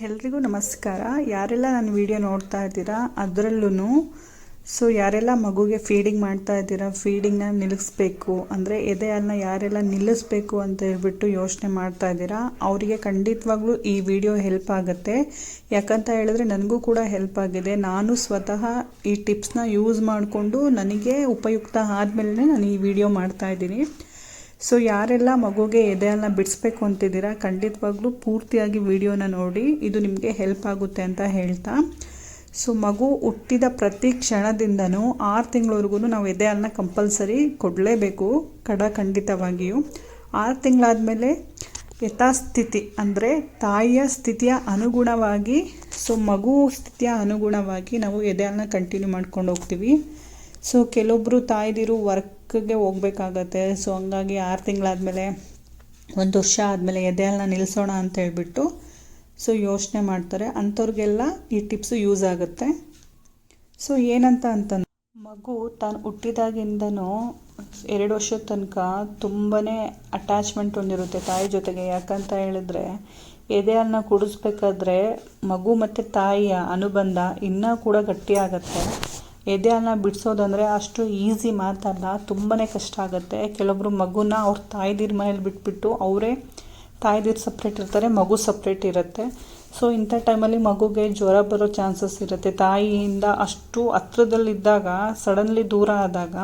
ಎಲ್ರಿಗೂ ನಮಸ್ಕಾರ. ಯಾರೆಲ್ಲ ನನ್ನ ವಿಡಿಯೋ ನೋಡ್ತಾ ಇದ್ದೀರಾ, ಅದರಲ್ಲೂ ಯಾರೆಲ್ಲ ಮಗುಗೆ ಫೀಡಿಂಗ್ ಮಾಡ್ತಾ ಇದ್ದೀರಾ, ಫೀಡಿಂಗ್ನ ನಿಲ್ಲಿಸ್ಬೇಕು ಅಂದರೆ ಎದೆ ಹಾಲನ್ನ ಯಾರೆಲ್ಲ ನಿಲ್ಲಿಸ್ಬೇಕು ಅಂತ ಹೇಳ್ಬಿಟ್ಟು ಯೋಚನೆ ಮಾಡ್ತಾ ಇದ್ದೀರಾ, ಅವರಿಗೆ ಖಂಡಿತವಾಗ್ಲೂ ಈ ವಿಡಿಯೋ ಹೆಲ್ಪ್ ಆಗುತ್ತೆ. ಯಾಕಂತ ಹೇಳಿದ್ರೆ ನನಗೂ ಕೂಡ ಹೆಲ್ಪ್ ಆಗಿದೆ. ನಾನು ಸ್ವತಃ ಈ ಟಿಪ್ಸ್ನ ಯೂಸ್ ಮಾಡಿಕೊಂಡು ನನಗೆ ಉಪಯುಕ್ತ ಆದಮೇಲೆ ನಾನು ಈ ವಿಡಿಯೋ ಮಾಡ್ತಾ ಇದ್ದೀನಿ. ಯಾರೆಲ್ಲ ಮಗುಗೆ ಎದೆ ಹಾಲನ್ನ ಬಿಡಿಸ್ಬೇಕು ಅಂತಿದ್ದೀರಾ, ಖಂಡಿತವಾಗ್ಲೂ ಪೂರ್ತಿಯಾಗಿ ವಿಡಿಯೋನ ನೋಡಿ, ಇದು ನಿಮಗೆ ಹೆಲ್ಪ್ ಆಗುತ್ತೆ ಅಂತ ಹೇಳ್ತಾ, ಮಗು ಹುಟ್ಟಿದ ಪ್ರತಿ ಕ್ಷಣದಿಂದನೂ 6 ತಿಂಗಳವರೆಗೂ ನಾವು ಎದೆ ಹಾಲನ್ನ ಕಂಪಲ್ಸರಿ ಕೊಡಲೇಬೇಕು, ಖಂಡಿತವಾಗಿಯೂ. 6 ತಿಂಗಳಾದಮೇಲೆ ಯಥಾಸ್ಥಿತಿ ಅಂದರೆ ತಾಯಿಯ ಸ್ಥಿತಿಯ ಅನುಗುಣವಾಗಿ ಮಗು ಸ್ಥಿತಿಯ ಅನುಗುಣವಾಗಿ ನಾವು ಎದೆ ಹಾಲನ್ನ ಕಂಟಿನ್ಯೂ ಮಾಡ್ಕೊಂಡು ಹೋಗ್ತೀವಿ. ಕೆಲವೊಬ್ಬರು ತಾಯ್ದಿರು ವರ್ಕ್ಗೆ ಹೋಗ್ಬೇಕಾಗತ್ತೆ. ಹಂಗಾಗಿ 6 ತಿಂಗಳಾದಮೇಲೆ 1 ವರ್ಷ ಆದಮೇಲೆ ಎದೆ ಹಾಲನ್ನ ನಿಲ್ಲಿಸೋಣ ಅಂತ ಹೇಳ್ಬಿಟ್ಟು ಯೋಚನೆ ಮಾಡ್ತಾರೆ. ಅಂಥವ್ರಿಗೆಲ್ಲ ಈ ಟಿಪ್ಸು ಯೂಸ್ ಆಗುತ್ತೆ. ಏನಂತಂದ್ರೆ ಮಗು ತಾನು ಹುಟ್ಟಿದಾಗಿಂದನೂ 2 ವರ್ಷದ ತನಕ ತುಂಬಾ ಅಟ್ಯಾಚ್ಮೆಂಟ್ ಹೊಂದಿರುತ್ತೆ ತಾಯಿ ಜೊತೆಗೆ. ಯಾಕಂತ ಹೇಳಿದ್ರೆ ಎದೆ ಹಾಲನ್ನ ಕುಡಿಸ್ಬೇಕಾದ್ರೆ ಮಗು ಮತ್ತು ತಾಯಿಯ ಅನುಬಂಧ ಇನ್ನೂ ಕೂಡ ಗಟ್ಟಿಯಾಗತ್ತೆ. ಎದೆ ಹಾಲನ್ನ ಬಿಡಿಸೋದಂದರೆ ಅಷ್ಟು ಈಸಿ ಮಾತಲ್ಲ, ತುಂಬಾ ಕಷ್ಟ ಆಗುತ್ತೆ. ಕೆಲವೊಬ್ಬರು ಮಗುನ ಅವ್ರ ತಾಯ್ದಿರ ಮನೇಲಿ ಬಿಟ್ಬಿಟ್ಟು ಅವರೇ ತಾಯ್ದಿರು ಸಪ್ರೇಟ್ ಇರ್ತಾರೆ, ಮಗು ಸಪ್ರೇಟ್ ಇರುತ್ತೆ. ಇಂಥ ಟೈಮಲ್ಲಿ ಮಗುಗೆ ಜ್ವರ ಬರೋ ಚಾನ್ಸಸ್ ಇರುತ್ತೆ. ತಾಯಿಯಿಂದ ಅಷ್ಟು ಹತ್ರದಲ್ಲಿದ್ದಾಗ ಸಡನ್ಲಿ ದೂರ ಆದಾಗ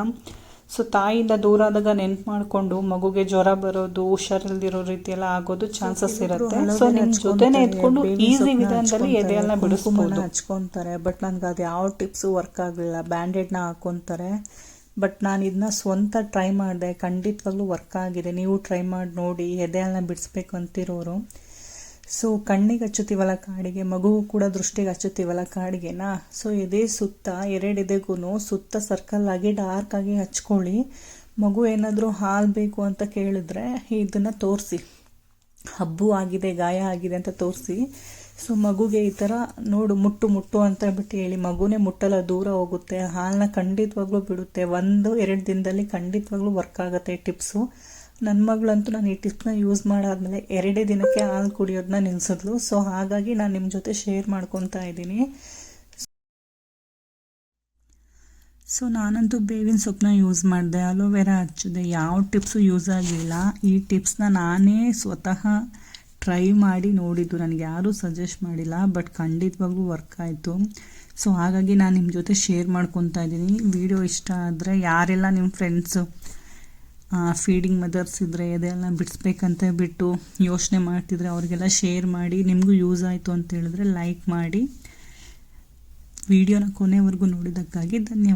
ತಾಯಿಯಿಂದ ದೂರ ಆದಾಗ ನೆನ್ಪು ಮಾಡಿಕೊಂಡು ಮಗುಗೆ ಜ್ವರ ಬರೋದು, ಹುಷಾರಿಲ್ದಿರೋ ರೀತಿ ಎಲ್ಲ ಆಗೋದು ಚಾನ್ಸಸ್ ಇರುತ್ತೆ. ನಿಮ್ಮ ಜೊತೆನೇ ಎತ್ಕೊಂಡು ಈಸಿ ವಿಧಾನದಲ್ಲಿ ಎದೆ ಹಾಲನ್ನ ಬಿಡಿಸ್ಬೋದು. ಹಚ್ಕೊತಾರೆ, ಬಟ್ ನನಗೆ ಅದು ಯಾವ ಟಿಪ್ಸು ವರ್ಕ್ ಆಗಲಿಲ್ಲ. ಬ್ಯಾಂಡೇಡ್ನ ಹಾಕ್ಕೊತಾರೆ, ಬಟ್ ನಾನು ಇದನ್ನ ಸ್ವಂತ ಟ್ರೈ ಮಾಡಿದೆ, ಖಂಡಿತವಾಗ್ಲೂ ವರ್ಕ್ ಆಗಿದೆ. ನೀವು ಟ್ರೈ ಮಾಡಿ ನೋಡಿ. ಎದೆ ಹಾಲನ್ನ ಬಿಡಿಸ್ಬೇಕು ಅಂತಿರೋರು ಕಣ್ಣಿಗೆ ಹಚ್ಚುತ್ತೀವಲ್ಲ ಕಾಡಿಗೆ, ಮಗುವು ಕೂಡ ದೃಷ್ಟಿಗೆ ಹಚ್ಚುತ್ತೀವಲ್ಲ ಕಾಡಿಗೆನಾ. ಎದೆ ಸುತ್ತ 2 ಎದೆಗೂ ಸುತ್ತ ಸರ್ಕಲ್ ಆಗಿ ಡಾರ್ಕ್ ಆಗಿ ಹಚ್ಕೊಳ್ಳಿ. ಮಗು ಏನಾದರೂ ಹಾಲು ಬೇಕು ಅಂತ ಕೇಳಿದ್ರೆ ಇದನ್ನು ತೋರಿಸಿ, ಹಬ್ಬು ಆಗಿದೆ, ಗಾಯ ಆಗಿದೆ ಅಂತ ತೋರಿಸಿ. ಮಗುಗೆ ಈ ಥರ ನೋಡು, ಮುಟ್ಟು ಅಂತ ಹೇಳ್ಬಿಟ್ಟು ಹೇಳಿ. ಮಗುನೇ ಮುಟ್ಟಲ್ಲ, ದೂರ ಹೋಗುತ್ತೆ, ಹಾಲನ್ನ ಖಂಡಿತವಾಗ್ಲೂ ಬಿಡುತ್ತೆ. 1-2 ದಿನದಲ್ಲಿ ಖಂಡಿತವಾಗ್ಲೂ ವರ್ಕ್ ಆಗುತ್ತೆ ಈ ಟಿಪ್ಸು. ನನ್ನ ಮಗಳಂತೂ ನಾನು ಈ ಟಿಪ್ಸ್ನ ಯೂಸ್ ಮಾಡಾದ್ಮೇಲೆ 2 ದಿನಕ್ಕೆ ಹಾಲು ಕುಡಿಯೋದನ್ನ ನಿಲ್ಲಿಸಿದ್ಲು. ಹಾಗಾಗಿ ನಾನು ನಿಮ್ಮ ಜೊತೆ ಶೇರ್ ಮಾಡ್ಕೊತಾ ಇದ್ದೀನಿ. ನಾನಂತೂ ಬೇವಿನ ಸೊಪ್ಪನ್ನ ಯೂಸ್ ಮಾಡಿದೆ, ಅಲೋವೆರಾ ಹಚ್ಚಿದೆ, ಯಾವ ಟಿಪ್ಸು ಯೂಸ್ ಆಗಲಿಲ್ಲ. ಈ ಟಿಪ್ಸ್ನ ನಾನೇ ಸ್ವತಃ ಟ್ರೈ ಮಾಡಿ ನೋಡಿದ್ದು, ನನಗೆ ಯಾರೂ ಸಜೆಸ್ಟ್ ಮಾಡಿಲ್ಲ, ಬಟ್ ಖಂಡಿತವಾಗ್ಲೂ ವರ್ಕ್ ಆಯಿತು. ಹಾಗಾಗಿ ನಾನು ನಿಮ್ಮ ಜೊತೆ ಶೇರ್ ಮಾಡ್ಕೊತಾ ಇದ್ದೀನಿ. ವಿಡಿಯೋ ಇಷ್ಟ ಆದರೆ ಯಾರೆಲ್ಲ ನಿಮ್ಮ ಫ್ರೆಂಡ್ಸು ಫೀಡಿಂಗ್ ಮದರ್ಸ್ ಇದ್ದರೆ ಅದೆಲ್ಲ ಬಿಡಿಸ್ಬೇಕಂತ ಬಿಟ್ಟು ಯೋಚನೆ ಮಾಡ್ತಿದ್ರೆ ಅವರಿಗೆಲ್ಲ ಶೇರ್ ಮಾಡಿ. ನಿಮಗೂ ಯೂಸ್ ಆಯಿತು ಅಂತ ಹೇಳಿದ್ರೆ ಲೈಕ್ ಮಾಡಿ. ವಿಡಿಯೋನ ಕೊನೆವರೆಗೂ ನೋಡಿದ್ದಕ್ಕಾಗಿ ಧನ್ಯವಾದ.